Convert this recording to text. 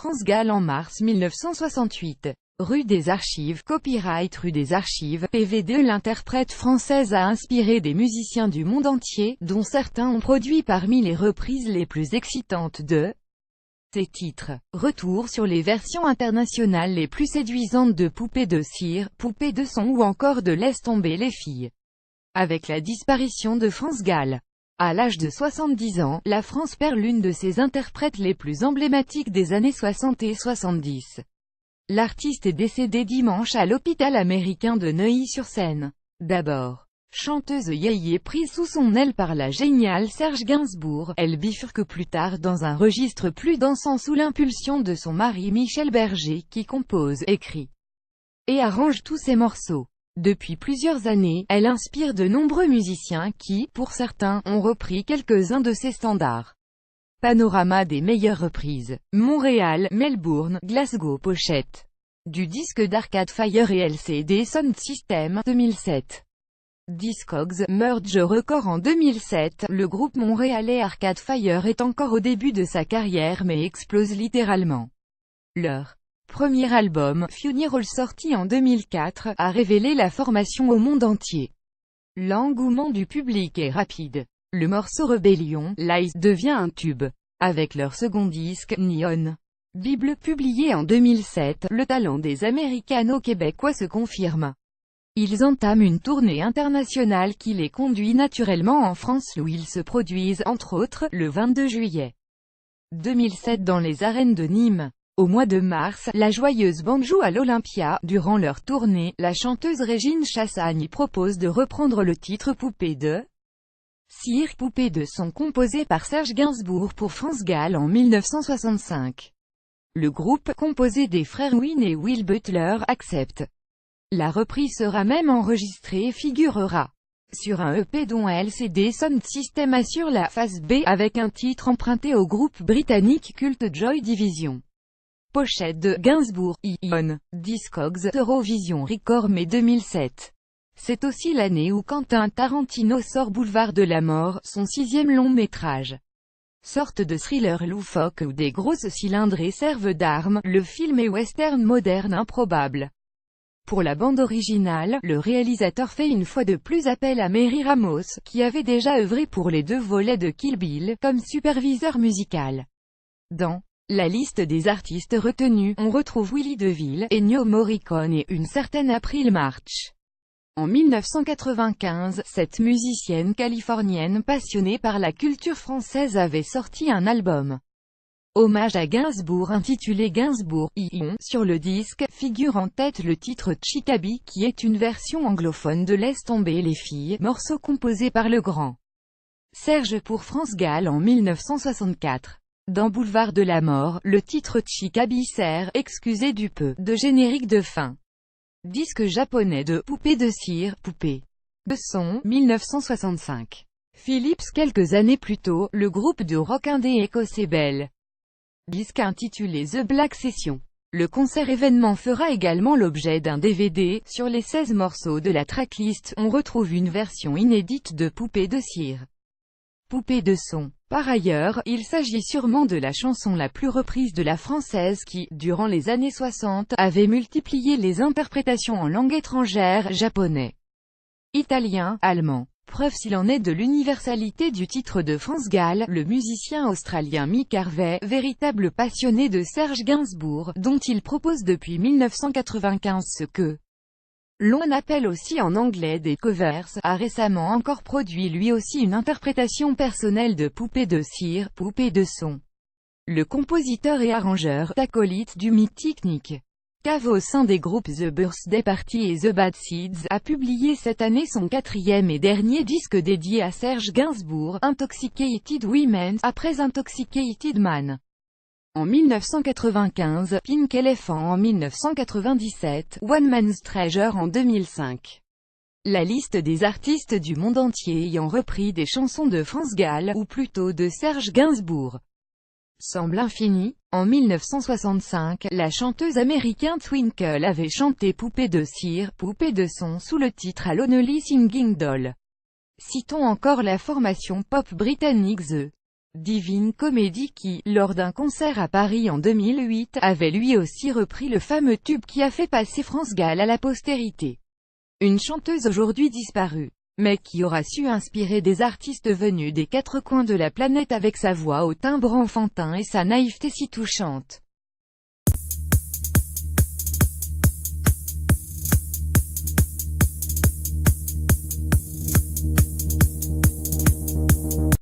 France Gall en mars 1968. Rue des Archives, copyright Rue des Archives, PV2. L'interprète française a inspiré des musiciens du monde entier, dont certains ont produit parmi les reprises les plus excitantes de ses titres. Retour sur les versions internationales les plus séduisantes de Poupée de cire, Poupée de son ou encore de Laisse tomber les filles. Avec la disparition de France Gall, à l'âge de 70 ans, la France perd l'une de ses interprètes les plus emblématiques des années 60 et 70. L'artiste est décédée dimanche à l'hôpital américain de Neuilly-sur-Seine. D'abord chanteuse yéyé prise sous son aile par la géniale Serge Gainsbourg, elle bifurque plus tard dans un registre plus dansant sous l'impulsion de son mari Michel Berger qui compose, écrit et arrange tous ses morceaux. Depuis plusieurs années, elle inspire de nombreux musiciens qui, pour certains, ont repris quelques-uns de ses standards. Panorama des meilleures reprises. Montréal, Melbourne, Glasgow. Pochette du disque d'Arcade Fire et LCD Sound System, 2007. Discogs, Merge Record en 2007, le groupe montréalais Arcade Fire est encore au début de sa carrière mais explose littéralement. Leur premier album, Funeral, sorti en 2004, a révélé la formation au monde entier. L'engouement du public est rapide. Le morceau Rebellion, Lies, devient un tube. Avec leur second disque, Neon Bible, publié en 2007, le talent des Américano-Québécois se confirme. Ils entament une tournée internationale qui les conduit naturellement en France où ils se produisent, entre autres, le 22 juillet 2007 dans les arènes de Nîmes. Au mois de mars, la joyeuse bande joue à l'Olympia. Durant leur tournée, la chanteuse Régine Chassagne propose de reprendre le titre Poupée de cire, Poupée de son, composé par Serge Gainsbourg pour France Gall en 1965. Le groupe, composé des frères Win et Will Butler, accepte. La reprise sera même enregistrée et figurera sur un EP dont LCD Sound System assure la face B, avec un titre emprunté au groupe britannique culte Joy Division. Pochette de Gainsbourg, Ion, Discogs, Eurovision Record mai 2007. C'est aussi l'année où Quentin Tarantino sort Boulevard de la Mort, son 6e long-métrage. Sorte de thriller loufoque où des grosses cylindrées servent d'armes, le film est western moderne improbable. Pour la bande originale, le réalisateur fait une fois de plus appel à Mary Ramos, qui avait déjà œuvré pour les 2 volets de Kill Bill, comme superviseur musical. Dans la liste des artistes retenus, on retrouve Willy DeVille, Ennio Morricone et une certaine April March. En 1995, cette musicienne californienne passionnée par la culture française avait sorti un album hommage à Gainsbourg intitulé Gainsbourg, Ion. Sur le disque, figure en tête le titre Chicaby qui est une version anglophone de Laisse tomber les filles, morceau composé par le grand Serge pour France Gall en 1964. Dans Boulevard de la Mort, le titre Chicaby sert, excusez du peu, de générique de fin. Disque japonais de Poupée de cire, Poupée de son, 1965. Philips. Quelques années plus tôt, le groupe de rock indé écossais Bell disque intitulé The Black Session. Le concert-événement fera également l'objet d'un DVD. Sur les 16 morceaux de la tracklist, on retrouve une version inédite de Poupée de cire, Poupée de son. Par ailleurs, il s'agit sûrement de la chanson la plus reprise de la française qui, durant les années 60, avait multiplié les interprétations en langue étrangère, japonais, italien, allemand. Preuve s'il en est de l'universalité du titre de France Gall, le musicien australien Mick Harvey, véritable passionné de Serge Gainsbourg, dont il propose depuis 1995 ce que l'on appelle aussi en anglais des covers, a récemment encore produit lui aussi une interprétation personnelle de Poupée de cire, Poupée de son. Le compositeur et arrangeur, acolyte du mythique Nick Cave au sein des groupes The Birthday Party et The Bad Seeds, a publié cette année son 4e et dernier disque dédié à Serge Gainsbourg, Intoxicated Women, après Intoxicated Man. En 1995, Pink Elephant en 1997, One Man's Treasure en 2005. La liste des artistes du monde entier ayant repris des chansons de France Gall, ou plutôt de Serge Gainsbourg, semble infinie. En 1965, la chanteuse américaine Twinkle avait chanté Poupée de cire, Poupée de son sous le titre A Lonely Singing Doll. Citons encore la formation pop britannique The Divine Comédie qui, lors d'un concert à Paris en 2008, avait lui aussi repris le fameux tube qui a fait passer France Gall à la postérité. Une chanteuse aujourd'hui disparue, mais qui aura su inspirer des artistes venus des quatre coins de la planète avec sa voix au timbre enfantin et sa naïveté si touchante.